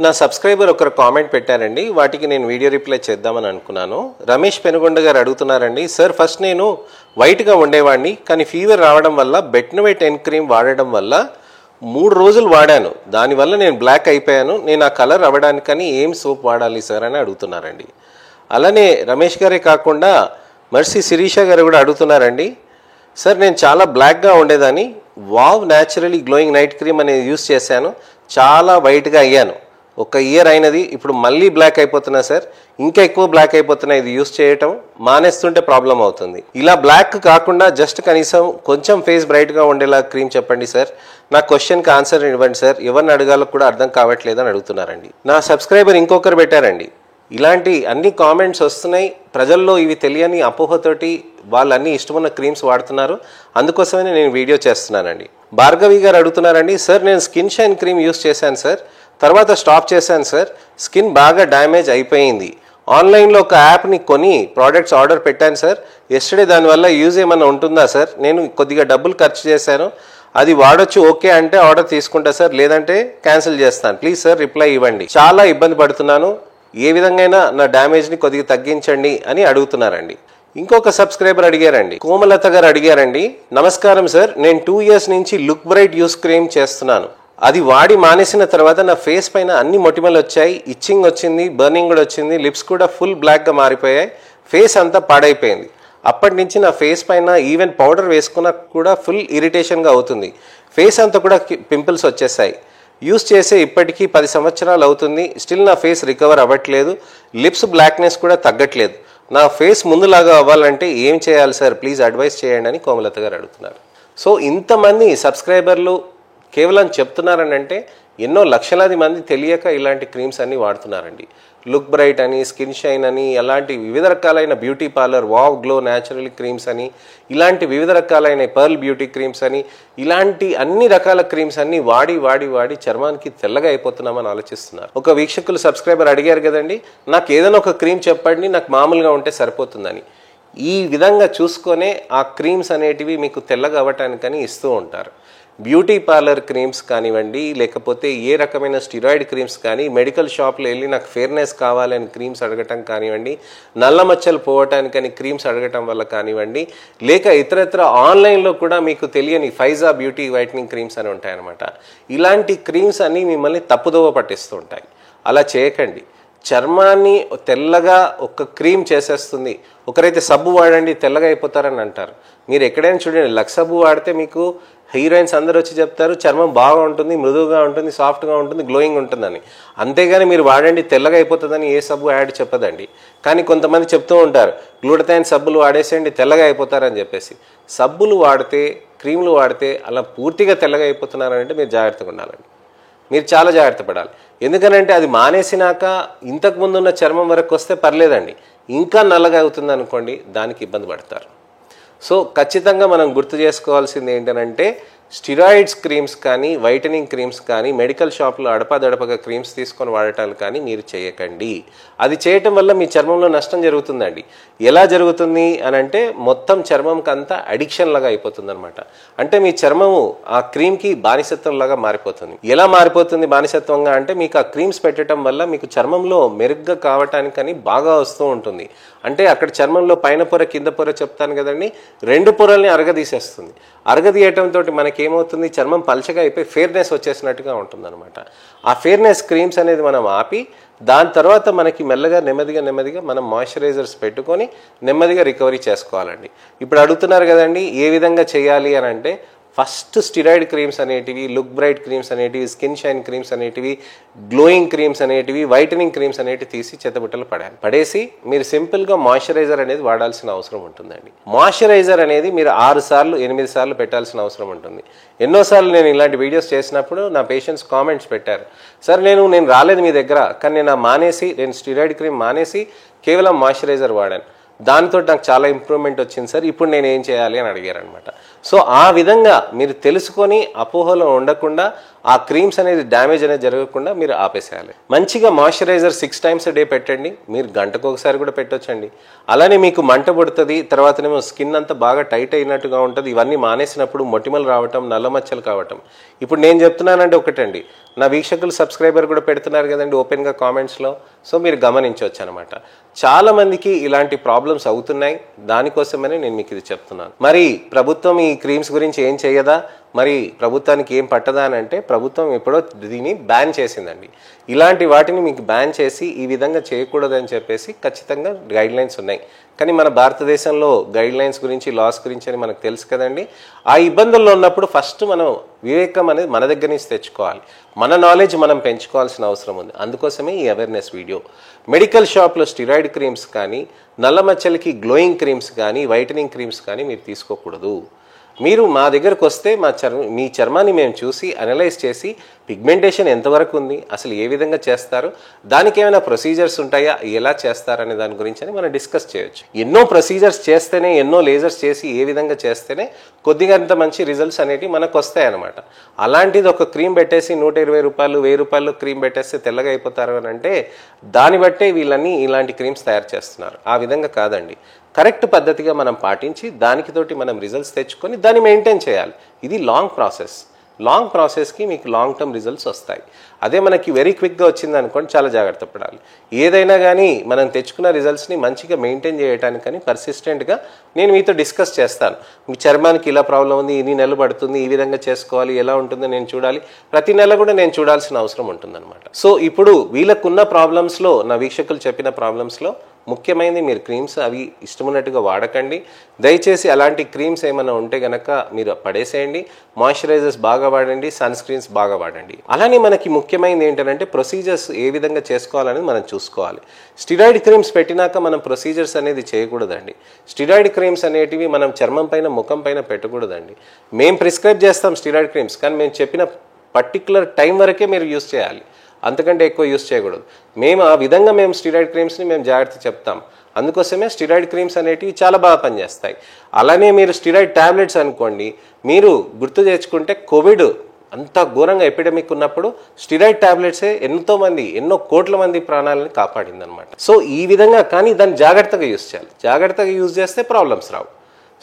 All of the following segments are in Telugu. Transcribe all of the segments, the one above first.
నా సబ్స్క్రైబర్ ఒకరు కామెంట్ పెట్టారండి, వాటికి నేను వీడియో రిప్లై చేద్దామని అనుకున్నాను. రమేష్ పెనుగొండ గారు అడుగుతున్నారండి, సార్ ఫస్ట్ నేను వైట్గా ఉండేవాడిని, కానీ ఫీవర్ రావడం వల్ల బెట్నోవేట్ ఎన్ క్రీమ్ వాడడం వల్ల 3 రోజులు వాడాను, దానివల్ల నేను బ్లాక్ అయిపోయాను. నేను ఆ కలర్ అవ్వడానికని ఏం సోప్ వాడాలి సార్ అని అడుగుతున్నారండి. అలానే రమేష్ గారే కాకుండా మర్సి శిరీష గారు కూడా అడుగుతున్నారండి, సార్ నేను చాలా బ్లాక్గా ఉండేదాన్ని, wow naturally glowing night cream అనేది యూస్ చేశాను, చాలా వైట్గా అయ్యాను, 1 ఇయర్ అయినది, ఇప్పుడు మళ్ళీ బ్లాక్ అయిపోతున్నా సార్, ఇంకా ఎక్కువ బ్లాక్ అయిపోతున్నా, ఇది యూస్ చేయటం మానేస్తుంటే ప్రాబ్లం అవుతుంది. ఇలా బ్లాక్ కాకుండా జస్ట్ కనీసం కొంచెం ఫేస్ బ్రైట్గా ఉండేలా క్రీమ్ చెప్పండి సార్, నా క్వశ్చన్కి ఆన్సర్ ఇవ్వండి సార్, ఎవరిని అడగాలో కూడా అర్థం కావట్లేదు అని అడుగుతున్నారండి. నా సబ్స్క్రైబర్ ఇంకొకరు పెట్టారండి, ఇలాంటి అన్ని కామెంట్స్ వస్తున్నాయి, ప్రజల్లో ఇవి తెలియని అపోహతోటి వాళ్ళు అన్ని ఇష్టమున్న క్రీమ్స్ వాడుతున్నారు, అందుకోసమే నేను వీడియో చేస్తున్నానండి. భార్గవి గారు అడుగుతున్నారండి, సార్ నేను స్కిన్ షైన్ క్రీమ్ యూస్ చేశాను సార్, తర్వాత స్టాప్ చేశాను సార్, స్కిన్ బాగా డ్యామేజ్ అయిపోయింది, ఆన్లైన్లో ఒక యాప్ని కొని ప్రోడక్ట్స్ ఆర్డర్ పెట్టాను సార్, ఎస్టర్డే దానివల్ల యూజ్ ఏమన్నా ఉంటుందా సార్, నేను కొద్దిగా డబ్బులు ఖర్చు చేశాను, అది వాడొచ్చు, ఓకే అంటే ఆర్డర్ తీసుకుంటా సార్, లేదంటే క్యాన్సిల్ చేస్తాను, ప్లీజ్ సార్ రిప్లై ఇవ్వండి, చాలా ఇబ్బంది పడుతున్నాను, ఏ విధంగా నా డ్యామేజ్ని కొద్దిగా తగ్గించండి అని అడుగుతున్నారండి. ఇంకొక సబ్స్క్రైబర్ అడిగారండి, కోమలత గారు అడిగారండి, నమస్కారం సార్, నేను 2 ఇయర్స్ నుంచి లుక్ బ్రైట్ యూస్ క్రీమ్ చేస్తున్నాను, అది వాడి మానేసిన తర్వాత నా ఫేస్ పైన అన్ని మొటిమలు వచ్చాయి, ఇచ్చింగ్ వచ్చింది, బర్నింగ్ కూడా వచ్చింది, లిప్స్ కూడా ఫుల్ బ్లాక్గా మారిపోయాయి, ఫేస్ అంతా పాడైపోయింది, అప్పటి నుంచి నా ఫేస్ పైన ఈవెన్ పౌడర్ వేసుకున్నా కూడా ఫుల్ ఇరిటేషన్గా అవుతుంది, ఫేస్ అంతా కూడా పింపుల్స్ వచ్చేసాయి, యూస్ చేసే ఇప్పటికీ 10 సంవత్సరాలు అవుతుంది, స్టిల్ నా ఫేస్ రికవర్ అవ్వట్లేదు, లిప్స్ బ్లాక్నెస్ కూడా తగ్గట్లేదు, నా ఫేస్ ముందులాగా అవ్వాలంటే ఏం చేయాలి సార్, ప్లీజ్ అడ్వైస్ చేయండి అని కోమలత గారు అడుగుతున్నారు. సో ఇంతమంది సబ్స్క్రైబర్లు కేవలం చెప్తున్నారని అంటే ఎన్నో లక్షలాది మంది తెలియక ఇలాంటి క్రీమ్స్ అన్నీ వాడుతున్నారండి. లుక్ బ్రైట్ అని, స్కిన్ షైన్ అని, అలాంటి వివిధ రకాలైన beauty parlour wow glow natural creams అని, ఇలాంటి వివిధ రకాలైన పర్ల్ బ్యూటీ క్రీమ్స్ అని, ఇలాంటి అన్ని రకాల క్రీమ్స్ అన్ని వాడి వాడి వాడి చర్మానికి తెల్లగా అయిపోతున్నామని ఆలోచిస్తున్నారు. ఒక వీక్షకులు సబ్స్క్రైబర్ అడిగారు కదండి, నాకు ఏదైనా ఒక క్రీమ్ చెప్పండి, నాకు మామూలుగా ఉంటే సరిపోతుందని. ఈ విధంగా చూసుకొనే ఆ క్రీమ్స్ అనేటివి మీకు తెల్లగా అవ్వటానికని ఇస్తూ ఉంటారు. బ్యూటీ పార్లర్ క్రీమ్స్ కానివ్వండి, లేకపోతే ఏ రకమైన స్టిరాయిడ్ క్రీమ్స్ కానీ, మెడికల్ షాప్లో వెళ్ళి నాకు ఫేర్నెస్ కావాలని క్రీమ్స్ అడగటం కానివ్వండి, నల్ల మచ్చలు పోవటానికని క్రీమ్స్ అడగటం వల్ల కానివ్వండి, లేక ఇతరత్ర ఆన్లైన్లో కూడా మీకు తెలియని ఫైజా బ్యూటీ వైట్నింగ్ క్రీమ్స్ అని ఉంటాయన్నమాట. ఇలాంటి క్రీమ్స్ అన్నీ మిమ్మల్ని తప్పుదోవ పట్టిస్తూ ఉంటాయి. అలా చేయకండి. చర్మాన్ని తెల్లగా ఒక క్రీమ్ చేసేస్తుంది. ఒకరైతే సబ్బు వాడండి తెల్లగా అయిపోతారని అంటారు. మీరు ఎక్కడైనా చూడండి, లక్స్ సబ్బు వాడితే మీకు హీరోయిన్స్ అందరూ వచ్చి చెప్తారు చర్మం బాగా ఉంటుంది, మృదువుగా ఉంటుంది, సాఫ్ట్గా ఉంటుంది, గ్లోయింగ్ ఉంటుందని. అంతేగాని మీరు వాడండి తెల్లగా అయిపోతుందని ఏ సబ్బు యాడ్ చెప్పదండి. కానీ కొంతమంది చెప్తూ ఉంటారు గ్లూటథైన్ సబ్బులు వాడేసేయండి తెల్లగా అయిపోతారని చెప్పేసి. సబ్బులు వాడితే, క్రీములు వాడితే అలా పూర్తిగా తెల్లగా అయిపోతున్నారంటే మీరు జాగ్రత్తగా ఉండాలండి. మీరు చాలా జాగ్రత్త పడాలి. ఎందుకనంటే అది మానేసినాక ఇంతకుముందు ఉన్న చర్మం వరకు వస్తే పర్లేదండి, ఇంకా నల్లగా అవుతుంది అనుకోండి, దానికి ఇబ్బంది పడతారు. సో ఖచ్చితంగా మనం గుర్తు చేసుకోవాల్సింది ఏంటంటే, స్టిరాయిడ్స్ క్రీమ్స్ కానీ, వైటనింగ్ క్రీమ్స్ కానీ, మెడికల్ షాప్లో అడపాదడపగా క్రీమ్స్ తీసుకొని వాడటాలు కానీ మీరు చేయకండి. అది చేయటం వల్ల మీ చర్మంలో నష్టం జరుగుతుందండి. ఎలా జరుగుతుంది అని అంటే, మొత్తం చర్మంకి అంతా అడిక్షన్ లాగా అయిపోతుంది అనమాట. అంటే మీ చర్మము ఆ క్రీమ్కి బానిసత్వం లాగా మారిపోతుంది. ఎలా మారిపోతుంది బానిసత్వంగా అంటే, మీకు ఆ క్రీమ్స్ పెట్టడం వల్ల మీకు చర్మంలో మెరుగ్గా కావటానికని బాగా వస్తూ ఉంటుంది. అంటే అక్కడ చర్మంలో పైన పొర కింద పొర చెప్తాను కదండి, 2 పొరల్ని అరగదీసేస్తుంది. అరగదీయటంతో మనకేమవుతుంది, చర్మం పల్చగా అయిపోయి ఫేర్నెస్ వచ్చేసినట్టుగా ఉంటుంది అనమాట. ఆ ఫేర్నెస్ క్రీమ్స్ అనేది మనం ఆపి, దాని తర్వాత మనకి మెల్లగా నెమ్మదిగా మనం మాయిశ్చరైజర్స్ పెట్టుకొని నెమ్మదిగా రికవరీ చేసుకోవాలండి. ఇప్పుడు అడుగుతున్నారు కదండి ఏ విధంగా చేయాలి అని అంటే, ఫస్ట్ స్టిరాయిడ్ క్రీమ్స్ అనేటివి, లుక్ బ్రైట్ క్రీమ్స్ అనేటివి, స్కిన్ షైన్ క్రీమ్స్ అనేటివి, గ్లోయింగ్ క్రీమ్స్ అనేటివి, వైటనింగ్ క్రీమ్స్ అనేటివి తీసి చెత్తబుట్టలు పడేసి మీరు సింపుల్గా మాయిశ్చరైజర్ అనేది వాడాల్సిన అవసరం ఉంటుందండి. మాయిశ్చరైజర్ అనేది మీరు 6 సార్లు 8 సార్లు పెట్టాల్సిన అవసరం ఉంటుంది. ఎన్నోసార్లు నేను ఇలాంటి వీడియోస్ చేసినప్పుడు నా పేషెంట్స్ కామెంట్స్ పెట్టారు, సార్ నేను రాలేదు మీ దగ్గర, కానీ నేను స్టిరాయిడ్ క్రీమ్ మానేసి కేవలం మాయిశ్చరైజర్ వాడాను, దాంతో నాకు చాలా ఇంప్రూవ్మెంట్ వచ్చింది సార్, ఇప్పుడు నేను ఏం చేయాలి అని అడిగారు అనమాట. సో ఆ విధంగా మీరు తెలుసుకొని అపోహలో ఉండకుండా ఆ క్రీమ్స్ అనేది డ్యామేజ్ అనేది జరగకుండా మీరు ఆపేసేయాలి. మంచిగా మాయిశ్చరైజర్ 6 times a day పెట్టండి. మీరు గంటకు ఒకసారి కూడా పెట్టొచ్చండి. అలానే మీకు మంట పుడుతుంది, తర్వాతనేమో స్కిన్ అంతా బాగా టైట్ అయినట్టుగా ఉంటుంది. ఇవన్నీ మానేసినప్పుడు మొటిమలు రావటం, నల్ల మచ్చలు కావటం. ఇప్పుడు నేను చెప్తున్నానంటే ఒకటండి, నా వీక్షకులు సబ్స్క్రైబర్ కూడా పెడుతున్నారు కదండి ఓపెన్గా కామెంట్స్లో. సో మీరు గమనించవచ్చు అనమాట. చాలా మందికి ఇలాంటి ప్రాబ్లమ్స్ అవుతున్నాయి. దానికోసమనే నేను మీకు ఇది చెప్తున్నాను. మరి ప్రభుత్వం ఈ క్రీమ్స్ గురించి ఏం చేయదా, మరి ప్రభుత్వానికి ఏం పట్టదా అని అంటే, ప్రభుత్వం ఎప్పుడో దీన్ని బ్యాన్ చేసిందండి. ఇలాంటి వాటిని మీకు బ్యాన్ చేసి ఈ విధంగా చేయకూడదని చెప్పేసి ఖచ్చితంగా గైడ్ లైన్స్ ఉన్నాయి. కానీ మన భారతదేశంలో గైడ్ లైన్స్ గురించి, లాస్ గురించి అని మనకు తెలుసు కదండి. ఆ ఇబ్బందుల్లో ఉన్నప్పుడు ఫస్ట్ మనం వివేకం అనేది మన దగ్గర నుంచి తెచ్చుకోవాలి. మన నాలెడ్జ్ మనం పెంచుకోవాల్సిన అవసరం ఉంది. అందుకోసమే ఈ అవేర్నెస్ వీడియో. మెడికల్ షాప్లో స్టిరాయిడ్ క్రీమ్స్ కానీ, నల్ల మచ్చలకి గ్లోయింగ్ క్రీమ్స్ కానీ, వైటనింగ్ క్రీమ్స్ కానీ మీరు తీసుకోకూడదు. మీరు మా దగ్గరకు వస్తే మీ చర్మాన్ని మేము చూసి అనలైజ్ చేసి పిగ్మెంటేషన్ ఎంతవరకు ఉంది, అసలు ఏ విధంగా చేస్తారు, దానికి ఏమైనా ప్రొసీజర్స్ ఉంటాయా, ఎలా చేస్తారనే దాని గురించి అని మనం డిస్కస్ చేయొచ్చు. ఎన్నో ప్రొసీజర్స్ చేస్తేనే, ఎన్నో లేజర్స్ చేసి ఏ విధంగా చేస్తేనే కొద్దిగా అంత మంచి రిజల్ట్స్ అనేవి మనకు వస్తాయి అన్నమాట. అలాంటిది ఒక క్రీమ్ పెట్టేసి 120 రూపాయలు 1000 రూపాయలు క్రీమ్ పెట్టేస్తే తెల్లగా అయిపోతారు అని అంటే, దాన్ని బట్టే వీళ్ళని ఇలాంటి క్రీమ్స్ తయారు చేస్తున్నారు. ఆ విధంగా కాదండి. కరెక్ట్ పద్ధతిగా మనం పాటించి దానికితోటి మనం రిజల్ట్స్ తెచ్చుకొని దాన్ని మెయింటైన్ చేయాలి. ఇది లాంగ్ ప్రాసెస్. లాంగ్ ప్రాసెస్కి మీకు లాంగ్ టర్మ్ రిజల్ట్స్ వస్తాయి. అదే మనకి వెరీ క్విక్గా వచ్చింది అనుకోండి, చాలా జాగ్రత్త పడాలి. ఏదైనా కానీ మనం తెచ్చుకున్న రిజల్ట్స్ని మంచిగా మెయింటైన్ చేయడానికని పర్సిస్టెంట్గా నేను మీతో డిస్కస్ చేస్తాను. మీ చర్మానికి ఇలా ప్రాబ్లం ఉంది, ఇన్ని నెలలు పడుతుంది, ఈ విధంగా చేసుకోవాలి, ఎలా ఉంటుందో నేను చూడాలి. ప్రతి నెల కూడా నేను చూడాల్సిన అవసరం ఉంటుందన్నమాట. సో ఇప్పుడు వీళ్ళకున్న ప్రాబ్లమ్స్లో, నా వీక్షకులు చెప్పిన ప్రాబ్లమ్స్లో ముఖ్యమైనది మీరు క్రీమ్స్ అవి ఇష్టమున్నట్టుగా వాడకండి. దయచేసి అలాంటి క్రీమ్స్ ఏమైనా ఉంటే గనక మీరు పడేసేయండి. మాయిశ్చరైజర్స్ బాగా వాడండి, సన్ స్క్రీన్స్ బాగా వాడండి. అలానే మనకి ముఖ్యమైనది ఏంటంటే ప్రొసీజర్స్ ఏ విధంగా చేసుకోవాలనేది మనం చూసుకోవాలి. స్టిరాయిడ్ క్రీమ్స్ పెట్టినాక మనం ప్రొసీజర్స్ అనేది చేయకూడదండి. స్టిరాయిడ్ క్రీమ్స్ అనేటివి మనం చర్మం పైన, ముఖం పైన పెట్టకూడదండి. మేము ప్రిస్క్రైబ్ చేస్తాం స్టిరాయిడ్ క్రీమ్స్, కానీ మేము చెప్పిన పర్టికులర్ టైం వరకే మీరు యూస్ చేయాలి. అంతకంటే ఎక్కువ యూస్ చేయకూడదు. మేము ఆ విధంగా స్టిరాయిడ్ క్రీమ్స్ని మేము జాగ్రత్త చెప్తాం. అందుకోసమే స్టిరాయిడ్ క్రీమ్స్ అనేటివి చాలా బాగా పనిచేస్తాయి. అలానే మీరు స్టిరాయిడ్ ట్యాబ్లెట్స్ అనుకోండి, మీరు గుర్తు తెచ్చుకుంటే కోవిడ్ అంత ఘోరంగా ఎపిడమిక్ ఉన్నప్పుడు స్టిరాయిడ్ ట్యాబ్లెట్సే ఎన్నో కోట్ల మంది ప్రాణాలను కాపాడిందనమాట. సో ఈ విధంగా, కానీ దాన్ని జాగ్రత్తగా యూస్ చేయాలి. జాగ్రత్తగా యూజ్ చేస్తే ప్రాబ్లమ్స్ రావు.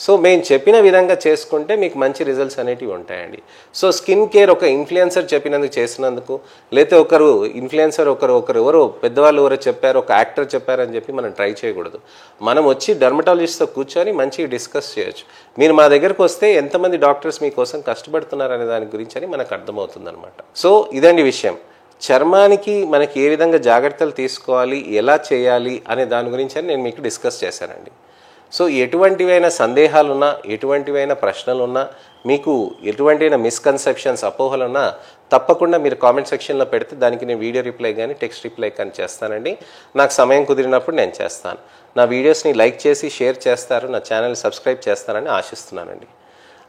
సో మేము చెప్పిన విధంగా చేసుకుంటే మీకు మంచి రిజల్ట్స్ అనేటివి ఉంటాయండి. సో స్కిన్ కేర్ ఒక ఇన్ఫ్లుయెన్సర్ చెప్పినందుకు చేసినందుకు, లేకపోతే ఒకరు ఇన్ఫ్లుయెన్సర్ ఎవరో పెద్దవాళ్ళు ఎవరో చెప్పారు, ఒక యాక్టర్ చెప్పారని చెప్పి మనం ట్రై చేయకూడదు. మనం వచ్చి డర్మటాలజిస్ట్తో కూర్చొని మంచిగా డిస్కస్ చేయొచ్చు. మీరు మా దగ్గరకు వస్తే ఎంతమంది డాక్టర్స్ మీకోసం కష్టపడుతున్నారు అనే దాని గురించి అని మనకు అర్థమవుతుంది అనమాట. సో ఇదండి విషయం. చర్మానికి మనకి ఏ విధంగా జాగ్రత్తలు తీసుకోవాలి, ఎలా చేయాలి అనే దాని గురించి అని నేను మీకు డిస్కస్ చేశానండి. సో ఎటువంటివైనా సందేహాలున్నా, ఎటువంటివైనా ప్రశ్నలున్నా, మీకు ఎటువంటివైనా మిస్కన్సెప్షన్స్, అపోహలున్నా తప్పకుండా మీరు కామెంట్ సెక్షన్లో పెడితే దానికి నేను వీడియో రిప్లై కానీ, టెక్స్ట్ రిప్లై కానీ చేస్తానండి. నాకు సమయం కుదిరినప్పుడు నేను చేస్తాను. నా వీడియోస్ని లైక్ చేసి షేర్ చేస్తారు, నా ఛానల్ సబ్స్క్రైబ్ చేస్తారని ఆశిస్తున్నానండి.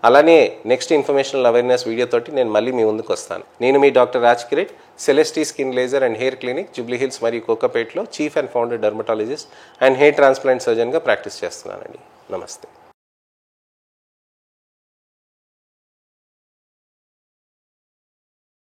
అలానే నెక్స్ట్ ఇన్ఫర్మేషనల్ అవేర్నెస్ వీడియోతోటి నేను మళ్ళీ మీ ముందుకు వస్తాను. నేను మీ doctor Raj Kireet, celesty skin laser and hair clinic, Jubilee Hills మరియు కోకాపేట్లో chief and founder dermatologist and hair transplant సర్జన్గా ప్రాక్టీస్ చేస్తున్నానండి. నమస్తే.